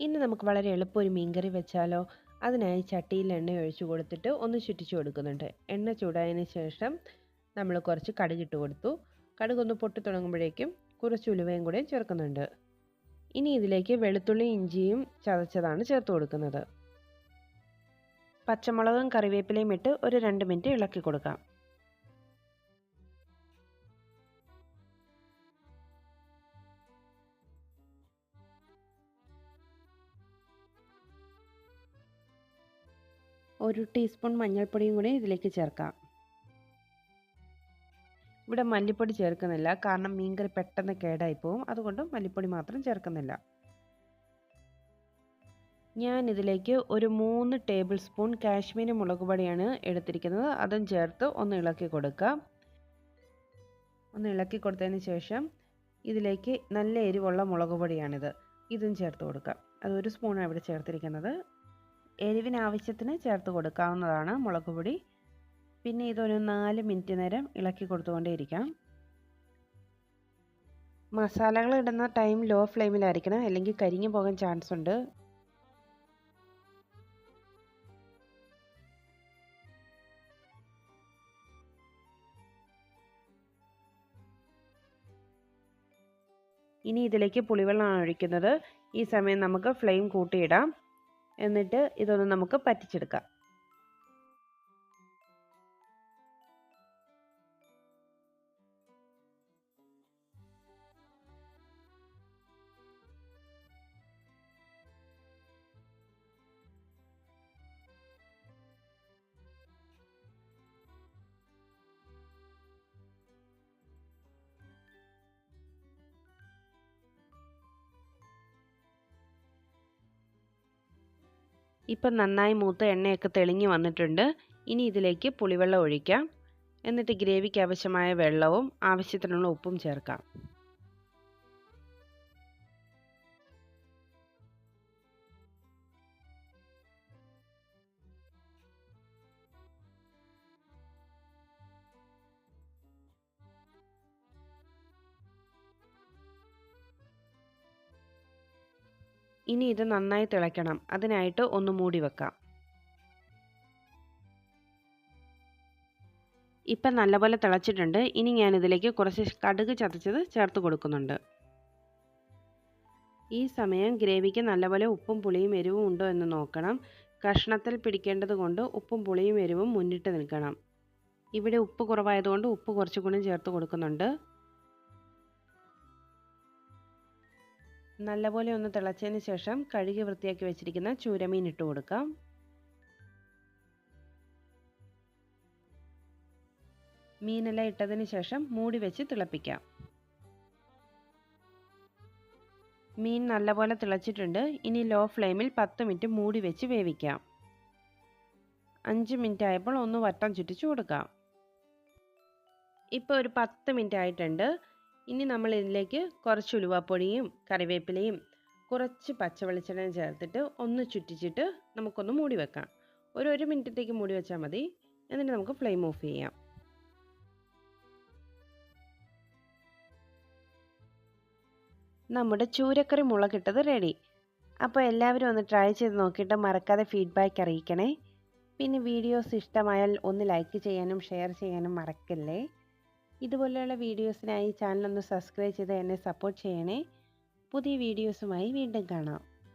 ഇനി നമുക്ക് വളരെ എളുപ്പം ഒരു മീൻകറി വെച്ചാലോ. അതിനായി ചട്ടിയിൽ എണ്ണ ഒഴിച്ചു കൊടുത്തിട്ട് ഒന്ന് ചുറ്റിച്ചു കൊടുക്കുന്നുണ്ട്. എണ്ണ ചൂടായതിന് ശേഷം നമ്മൾ കുറച്ച് കടുകിട്ട് കൊടുത്തു. കടുകൊന്ന് പൊട്ടി തുടങ്ങുമ്പോഴേക്കും കുറച്ച് ഉലുവയും കൂടെ ചേർക്കുന്നുണ്ട്. ഇനി ഇതിലേക്ക് വെളുത്തുള്ളി ഇഞ്ചിയും ചതച്ചതാണ് ചേർത്ത് കൊടുക്കുന്നത്. പച്ചമുളകും കറിവേപ്പിലയും ഇട്ട് ഒരു 2 മിനിറ്റ് ഇളക്കി കൊടുക്കാം. ഒരു ടീസ്പൂൺ മഞ്ഞൾപ്പൊടിയും കൂടി ഇതിലേക്ക് ചേർക്കാം. ഇവിടെ മല്ലിപ്പൊടി ചേർക്കുന്നില്ല, കാരണം മീൻകറി പെട്ടെന്ന് കേടായി പോവും. അതുകൊണ്ട് മല്ലിപ്പൊടി മാത്രം ചേർക്കുന്നില്ല. ഞാൻ ഇതിലേക്ക് ഒരു 3 ടേബിൾ സ്പൂൺ കാശ്മീരി മുളക് പൊടിയാണ് എടുത്തിരിക്കുന്നത്. അതും ചേർത്ത് ഒന്ന് ഇളക്കി കൊടുക്കാം. ഒന്ന് ഇളക്കി കൊടുത്തതിന് ശേഷം ഇതിലേക്ക് നല്ല എരിവുള്ള മുളക് പൊടിയാണിത്. ഇതും ചേർത്ത് കൊടുക്കാം. അത് 1 സ്പൂണാണ് ഇവിടെ ചേർത്തിരിക്കുന്നത്. എരിവിന് ആവശ്യത്തിന് ചേർത്ത് കൊടുക്കാവുന്നതാണ് മുളക് പൊടി. പിന്നെ ഇതൊരു 4 മിനിറ്റ് നേരം ഇളക്കി കൊടുത്തുകൊണ്ടേയിരിക്കാം. മസാലകൾ ഇടുന്ന ടൈം ലോ ഫ്ലെയിമിലായിരിക്കണം, അല്ലെങ്കിൽ കരിഞ്ഞു പോകാൻ ചാൻസ് ഉണ്ട്. ഇനി ഇതിലേക്ക് പുളിവെള്ളമാണ് ഒഴിക്കുന്നത്. ഈ സമയം നമുക്ക് ഫ്ലെയിം കൂട്ടിയിടാം. എന്നിട്ട് ഇതൊന്ന് നമുക്ക് പറ്റിച്ചെടുക്കാം. ഇപ്പം നന്നായി മൂത്ത എണ്ണയൊക്കെ തെളിഞ്ഞ് വന്നിട്ടുണ്ട്. ഇനി ഇതിലേക്ക് പുളിവെള്ളം ഒഴിക്കാം. എന്നിട്ട് ഗ്രേവിക്ക് ആവശ്യമായ വെള്ളവും ആവശ്യത്തിനുള്ള ഉപ്പും ചേർക്കാം. ഇനി ഇത് നന്നായി തിളയ്ക്കണം. അതിനായിട്ട് ഒന്ന് മൂടി വെക്കാം. ഇപ്പം നല്ലപോലെ തിളച്ചിട്ടുണ്ട്. ഇനി ഞാൻ ഇതിലേക്ക് കുറച്ച് കടുക് ചതച്ചത് ചേർത്ത് കൊടുക്കുന്നുണ്ട്. ഈ സമയം ഗ്രേവിക്ക് നല്ലപോലെ ഉപ്പും പുളിയും എരിവും ഉണ്ടോ എന്ന് നോക്കണം. കഷ്ണത്തിൽ പിടിക്കേണ്ടത് കൊണ്ട് ഉപ്പും പുളിയും എരിവും മുന്നിട്ട് നിൽക്കണം. ഇവിടെ ഉപ്പ് കുറവായതുകൊണ്ട് ഉപ്പ് കുറച്ചുകൂടി ചേർത്ത് കൊടുക്കുന്നുണ്ട്. നല്ലപോലെ ഒന്ന് തിളച്ചതിന് ശേഷം കഴുകി വൃത്തിയാക്കി വെച്ചിരിക്കുന്ന ചൂരമീൻ ഇട്ട് കൊടുക്കാം. മീനെല്ലാം ഇട്ടതിന് ശേഷം മൂടി വെച്ച് തിളപ്പിക്കാം. മീൻ നല്ലപോലെ തിളച്ചിട്ടുണ്ട്. ഇനി ലോ ഫ്ലെയിമിൽ 10 മിനിറ്റ് മൂടി വെച്ച് വേവിക്കാം. 5 മിനിറ്റ് ആയപ്പോൾ ഒന്ന് വട്ടം ചുറ്റിച്ചു കൊടുക്കാം. ഇപ്പോൾ ഒരു 10 മിനിറ്റ് ആയിട്ടുണ്ട്. ഇനി നമ്മൾ ഇതിലേക്ക് കുറച്ച് ഉലുവാപ്പൊടിയും കറിവേപ്പിലയും കുറച്ച് പച്ചവെളിച്ചെണ്ണയും ചേർത്തിട്ട് ഒന്ന് ചുറ്റിച്ചിട്ട് നമുക്കൊന്ന് മൂടി വെക്കാം. ഒരു 1 മിനിറ്റത്തേക്ക് മൂടി വെച്ചാൽ മതി. എന്നിട്ട് നമുക്ക് ഫ്ലെയിം ഓഫ് ചെയ്യാം. നമ്മുടെ ചൂരക്കറി മുളകിട്ടത് റെഡി. അപ്പോൾ എല്ലാവരും ഒന്ന് ട്രൈ ചെയ്ത് നോക്കിയിട്ട് മറക്കാതെ ഫീഡ്ബാക്ക് അറിയിക്കണേ. പിന്നെ വീഡിയോസ് ഇഷ്ടമായാൽ ഒന്ന് ലൈക്ക് ചെയ്യാനും ഷെയർ ചെയ്യാനും മറക്കല്ലേ. ഇതുപോലെയുള്ള വീഡിയോസിനായി ചാനൽ ഒന്ന് സബ്സ്ക്രൈബ് ചെയ്ത് എന്നെ സപ്പോർട്ട് ചെയ്യണേ. പുതിയ വീഡിയോസുമായി വീണ്ടും കാണാം.